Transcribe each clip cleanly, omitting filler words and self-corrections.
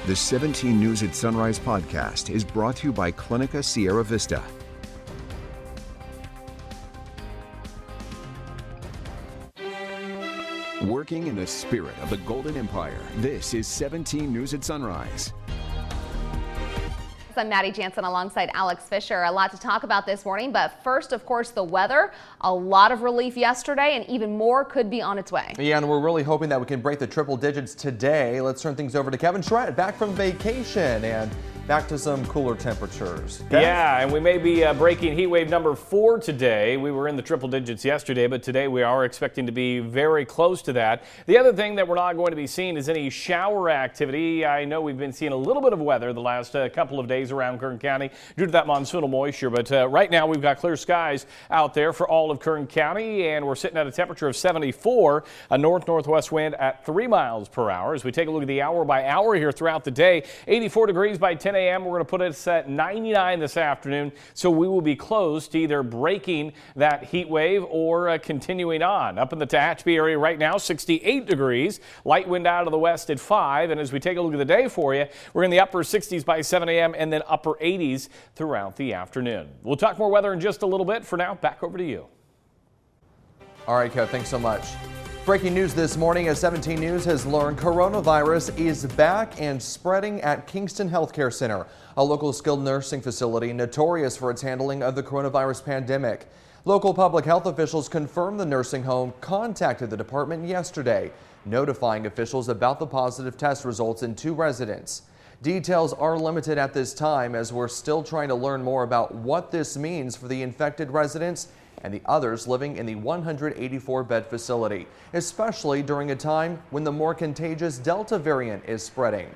The 17 News at Sunrise podcast is brought to you by Clinica Sierra Vista. Working in the spirit of the Golden Empire, this is 17 News at Sunrise. I'm Maddie Jansen alongside Alex Fisher. A lot to talk about this morning, but first, of course, the weather. A lot of relief yesterday, and even more could be on its way. Yeah, and we're really hoping that we can break the triple digits today. Let's turn things over to Kevin Schrett, back from vacation and back to some cooler temperatures. Kev? Yeah, and we may be breaking heat wave number 4 today. We were in the triple digits yesterday, but today we are expecting to be very close to that. The other thing that we're not going to be seeing is any shower activity. I know we've been seeing a little bit of weather the last couple of days around Kern County due to that monsoonal moisture, but right now we've got clear skies out there for all of Kern County, and we're sitting at a temperature of 74, a north-northwest wind at 3 miles per hour. As we take a look at the hour by hour here throughout the day, 84 degrees by 10 a.m. We're going to put us at 99 this afternoon, so we will be close to either breaking that heat wave or continuing on. Up in the Tehachapi area right now, 68 degrees, light wind out of the west at 5, and as we take a look at the day for you, we're in the upper 60s by 7 a.m. and then upper 80s throughout the afternoon. We'll talk more weather in just a little bit. For now, back over to you. All right, Kev, thanks so much. Breaking news this morning as 17 News has learned coronavirus is back and spreading at Kingston Healthcare Center, a local skilled nursing facility notorious for its handling of the coronavirus pandemic. Local public health officials confirmed the nursing home contacted the department yesterday, notifying officials about the positive test results in 2 residents. Details are limited at this time as we're still trying to learn more about what this means for the infected residents and the others living in the 184-bed facility, especially during a time when the more contagious Delta variant is spreading.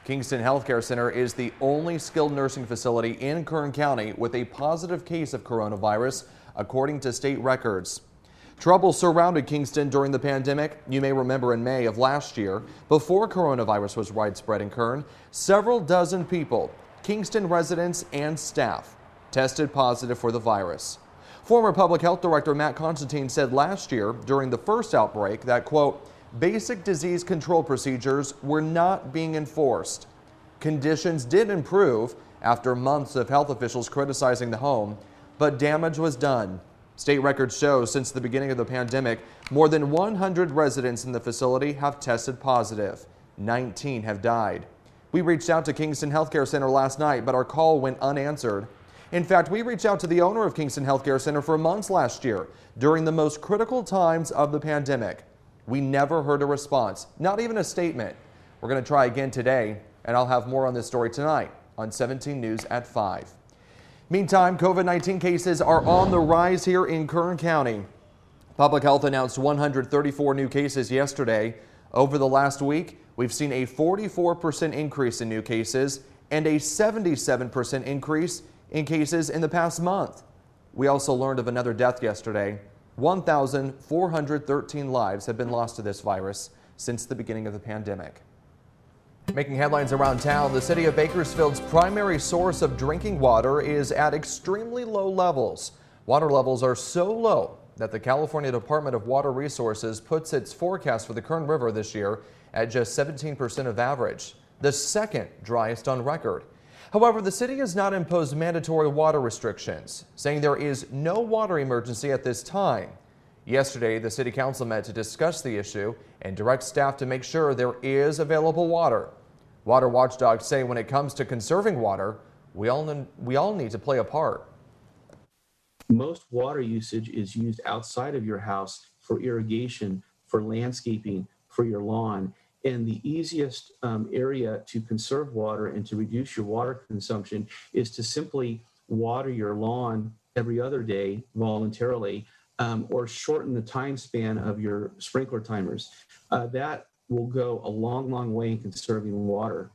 Kingston Healthcare Center is the only skilled nursing facility in Kern County with a positive case of coronavirus, according to state records. Trouble surrounded Kingston during the pandemic. You may remember in May of last year, before coronavirus was widespread in Kern, several dozen people, Kingston residents and staff, tested positive for the virus. Former Public Health Director Matt Constantine said last year during the first outbreak that, quote, basic disease control procedures were not being enforced. Conditions did improve after months of health officials criticizing the home, but damage was done. State records show since the beginning of the pandemic, more than 100 residents in the facility have tested positive. 19 have died. We reached out to Kingston Healthcare Center last night, but our call went unanswered. In fact, we reached out to the owner of Kingston Healthcare Center for months last year during the most critical times of the pandemic. We never heard a response, not even a statement. We're going to try again today, and I'll have more on this story tonight on 17 News at 5. Meantime, COVID-19 cases are on the rise here in Kern County. Public Health announced 134 new cases yesterday. Over the last week, we've seen a 44% increase in new cases and a 77% increase in cases in the past month. We also learned of another death yesterday. 1,413 lives have been lost to this virus since the beginning of the pandemic. Making headlines around town, the city of Bakersfield's primary source of drinking water is at extremely low levels. Water levels are so low that the California Department of Water Resources puts its forecast for the Kern River this year at just 17% of average, the second driest on record. However, the city has not imposed mandatory water restrictions, saying there is no water emergency at this time. Yesterday, the city council met to discuss the issue and direct staff to make sure there is available water. Water watchdogs say when it comes to conserving water, we all need to play a part. Most water usage is used outside of your house for irrigation, for landscaping, for your lawn. And the easiest area to conserve water and to reduce your water consumption is to simply water your lawn every other day voluntarily, or shorten the time span of your sprinkler timers. That will go a long, long way in conserving water.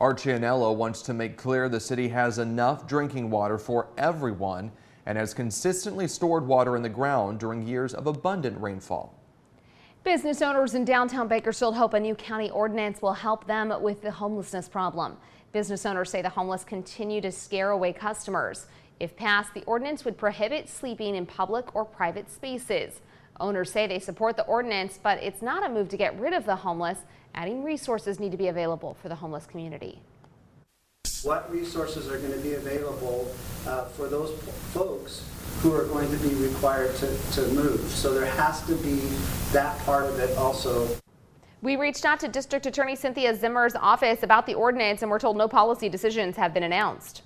Archianello wants to make clear the city has enough drinking water for everyone and has consistently stored water in the ground during years of abundant rainfall. Business owners in downtown Bakersfield hope a new county ordinance will help them with the homelessness problem. Business owners say the homeless continue to scare away customers. If passed, the ordinance would prohibit sleeping in public or private spaces. Owners say they support the ordinance, but it's not a move to get rid of the homeless, adding resources need to be available for the homeless community. What resources are going to be available for those folks who are going to be required to move? So there has to be that part of it also. We reached out to District Attorney Cynthia Zimmer's office about the ordinance, and we're told no policy decisions have been announced.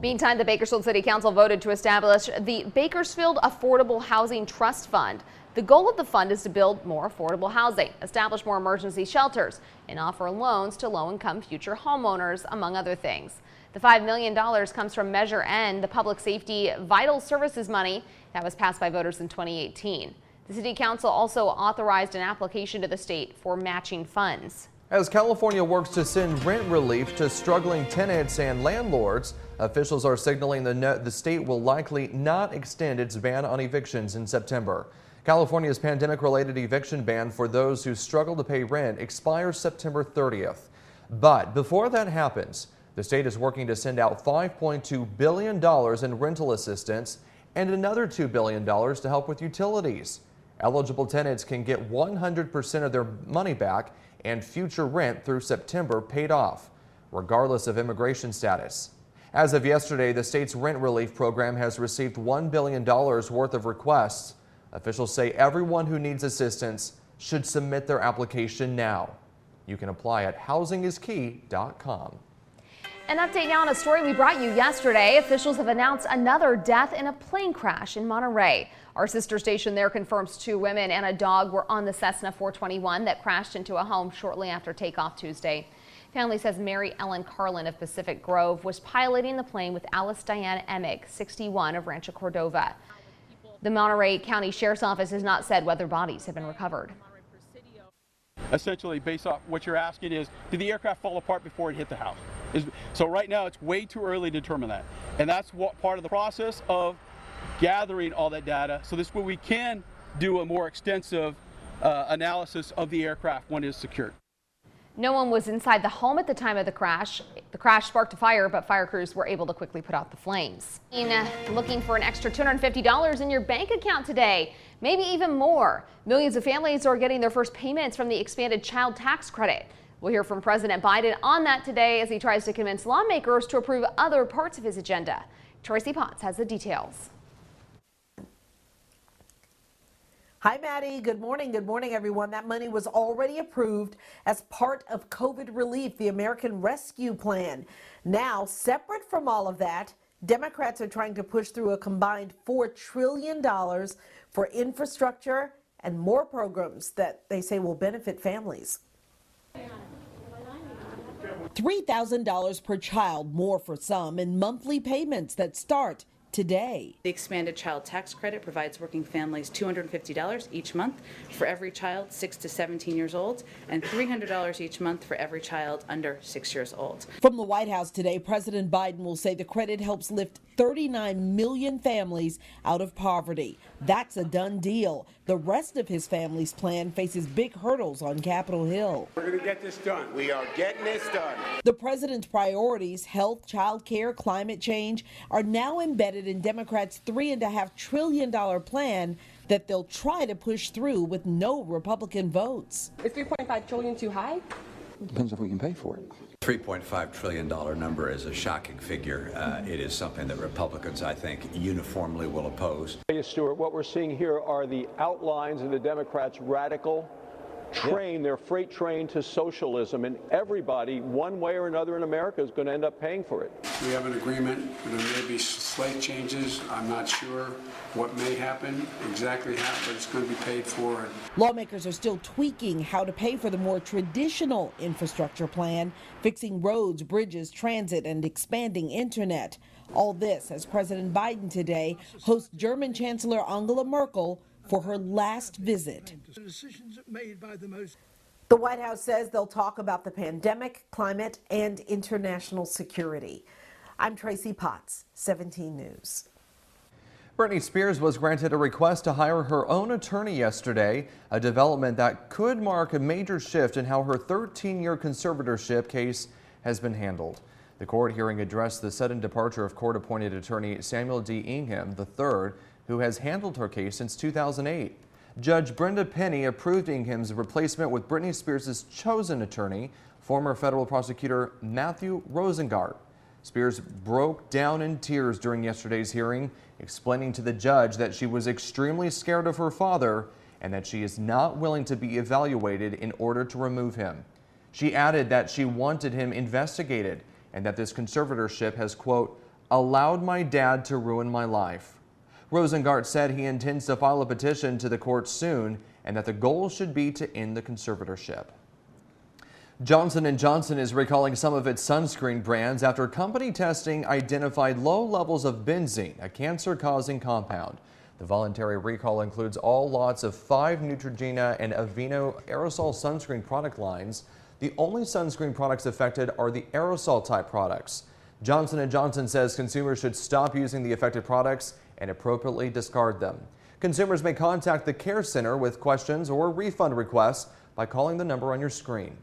Meantime, the Bakersfield City Council voted to establish the Bakersfield Affordable Housing Trust Fund. The goal of the fund is to build more affordable housing, establish more emergency shelters, and offer loans to low-income future homeowners, among other things. The $5 million comes from Measure N, the public safety vital services money that was passed by voters in 2018. The City Council also authorized an application to the state for matching funds. As California works to send rent relief to struggling tenants and landlords, officials are signaling the state will likely not extend its ban on evictions in September. California's pandemic-related eviction ban for those who struggle to pay rent expires September 30th. But before that happens, the state is working to send out $5.2 billion in rental assistance and another $2 billion to help with utilities. Eligible tenants can get 100% of their money back and future rent through September paid off, regardless of immigration status. As of yesterday, the state's rent relief program has received $1 billion worth of requests. Officials say everyone who needs assistance should submit their application now. You can apply at housingiskey.com. An update now on a story we brought you yesterday. Officials have announced another death in a plane crash in Monterey. Our sister station there confirms 2 women and a dog were on the Cessna 421 that crashed into a home shortly after takeoff Tuesday. Family says Mary Ellen Carlin of Pacific Grove was piloting the plane with Alice Diane Emick, 61, of Rancho Cordova. The Monterey County Sheriff's Office has not said whether bodies have been recovered. Essentially, based off what you're asking is, did the aircraft fall apart before it hit the house? So right now, it's way too early to determine that. And that's what part of the process of gathering all that data. So this way we can do a more extensive analysis of the aircraft when it is secured. No one was inside the home at the time of the crash. The crash sparked a fire, but fire crews were able to quickly put out the flames. Looking for an extra $250 in your bank account today, maybe even more. Millions of families are getting their first payments from the expanded child tax credit. We'll hear from President Biden on that today as he tries to convince lawmakers to approve other parts of his agenda. Tracy Potts has the details. Hi, Maddie. Good morning. Good morning, everyone. That money was already approved as part of COVID relief, the American Rescue Plan. Now, separate from all of that, Democrats are trying to push through a combined $4 trillion for infrastructure and more programs that they say will benefit families. $3,000 per child more for some in monthly payments that start today. The expanded child tax credit provides working families $250 each month for every child 6 to 17 years old and $300 each month for every child under 6 years old. From the White House today, President Biden will say the credit helps lift 39 million families out of poverty. That's a done deal. The rest of his family's plan faces big hurdles on Capitol Hill. We're going to get this done. We are getting this done. The president's priorities, health, child care, climate change, are now embedded in Democrats' $3.5 trillion plan that they'll try to push through with no Republican votes. Is $3.5 trillion too high? Depends if we can pay for it. $3.5 trillion number is a shocking figure. It is something that Republicans, I think, uniformly will oppose. Stuart, what we're seeing here are the outlines of the Democrats' radical train, their freight train to socialism, and everybody, one way or another in America, is going to end up paying for it. We have an agreement. There may be slight changes. I'm not sure what may happen, exactly how, but it's going to be paid for. Lawmakers are still tweaking how to pay for the more traditional infrastructure plan, fixing roads, bridges, transit, and expanding internet. All this as President Biden today hosts German Chancellor Angela Merkel for her last visit. The White House says they'll talk about the pandemic, climate, and international security. I'm Tracy Potts, 17 News. Britney Spears was granted a request to hire her own attorney yesterday, a development that could mark a major shift in how her 13-year conservatorship case has been handled. The court hearing addressed the sudden departure of court-appointed attorney Samuel D. Ingham III, who has handled her case since 2008. Judge Brenda Penny approved Ingham's replacement with Britney Spears' chosen attorney, former federal prosecutor Matthew Rosengart. Spears broke down in tears during yesterday's hearing, explaining to the judge that she was extremely scared of her father and that she is not willing to be evaluated in order to remove him. She added that she wanted him investigated and that this conservatorship has, quote, allowed my dad to ruin my life. Rosengart said he intends to file a petition to the court soon and that the goal should be to end the conservatorship. Johnson & Johnson is recalling some of its sunscreen brands after company testing identified low levels of benzene, a cancer-causing compound. The voluntary recall includes all lots of 5 Neutrogena and Aveeno aerosol sunscreen product lines. The only sunscreen products affected are the aerosol-type products. Johnson & Johnson says consumers should stop using the affected products and appropriately discard them. Consumers may contact the Care Center with questions or refund requests by calling the number on your screen.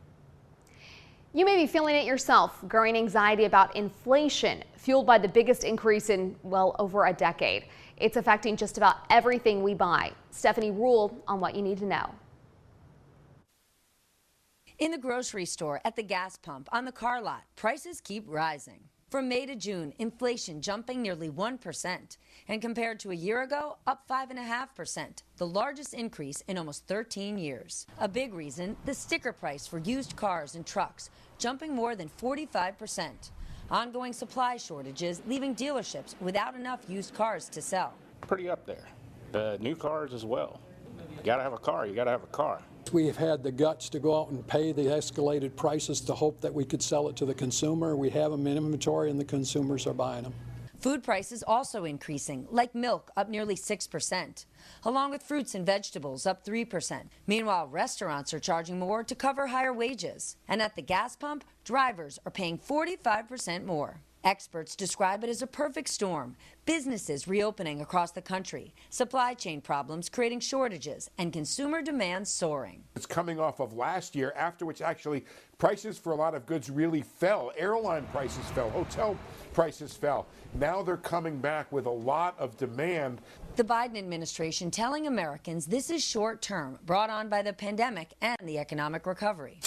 You may be feeling it yourself, growing anxiety about inflation, fueled by the biggest increase in, well, over a decade. It's affecting just about everything we buy. Stephanie Rule on what you need to know. In the grocery store, at the gas pump, on the car lot, prices keep rising. From May to June, inflation jumping nearly 1%, and compared to a year ago, up 5.5%, the largest increase in almost 13 years. A big reason, the sticker price for used cars and trucks, jumping more than 45%. Ongoing supply shortages leaving dealerships without enough used cars to sell. Pretty up there. New cars as well. You gotta have a car, you gotta have a car. We've had the guts to go out and pay the escalated prices to hope that we could sell it to the consumer. We have them in inventory and the consumers are buying them. Food prices also increasing, like milk up nearly 6%, along with fruits and vegetables up 3%. Meanwhile, restaurants are charging more to cover higher wages. And at the gas pump, drivers are paying 45% more. Experts describe it as a perfect storm. Businesses reopening across the country, supply chain problems creating shortages, and consumer demand soaring. It's coming off of last year, after which actually prices for a lot of goods really fell. Airline prices fell, hotel prices fell. Now they're coming back with a lot of demand. The Biden administration telling Americans this is short term, brought on by the pandemic and the economic recovery.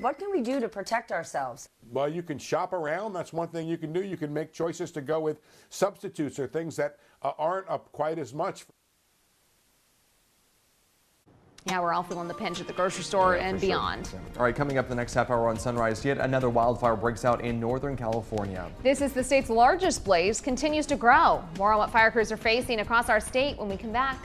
What can we do to protect ourselves? Well, you can shop around. That's one thing you can do. You can make choices to go with substitutes or things that aren't up quite as much. Yeah, we're all feeling the pinch at the grocery store and beyond. Sure. All right, coming up the next half hour on Sunrise, yet another wildfire breaks out in Northern California. This is the state's largest blaze, continues to grow. More on what fire crews are facing across our state when we come back.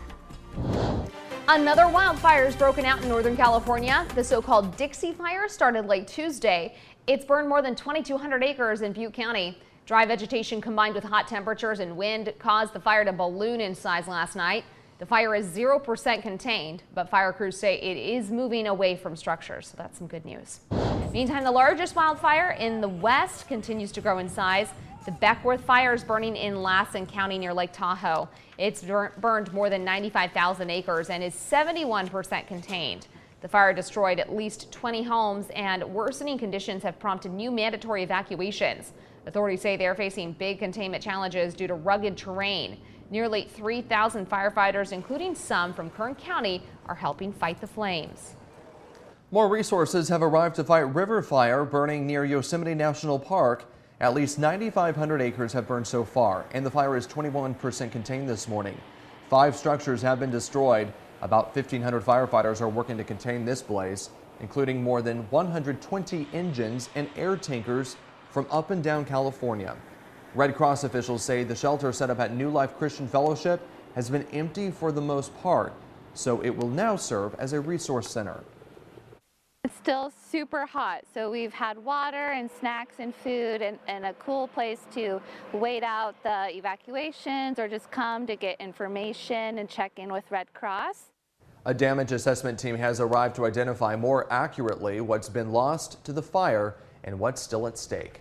Another wildfire is broken out in Northern California. The so-called Dixie Fire started late Tuesday. It's burned more than 2,200 acres in Butte County. Dry vegetation combined with hot temperatures and wind caused the fire to balloon in size last night. The fire is 0% contained, but fire crews say it is moving away from structures, so that's some good news. Meantime, the largest wildfire in the west continues to grow in size. The Beckworth fire is burning in Lassen County near Lake Tahoe. It's burned more than 95,000 acres and is 71% contained. The fire destroyed at least 20 homes, and worsening conditions have prompted new mandatory evacuations. Authorities say they are facing big containment challenges due to rugged terrain. Nearly 3,000 firefighters, including some from Kern County, are helping fight the flames. More resources have arrived to fight river fire burning near Yosemite National Park. At least 9,500 acres have burned so far, and the fire is 21% contained this morning. 5 structures have been destroyed. About 1,500 firefighters are working to contain this blaze, including more than 120 engines and air tankers from up and down California. Red Cross officials say the shelter set up at New Life Christian Fellowship has been empty for the most part, so it will now serve as a resource center. It's still super hot, so we've had water and snacks and food and a cool place to wait out the evacuations or just come to get information and check in with Red Cross. A damage assessment team has arrived to identify more accurately what's been lost to the fire and what's still at stake.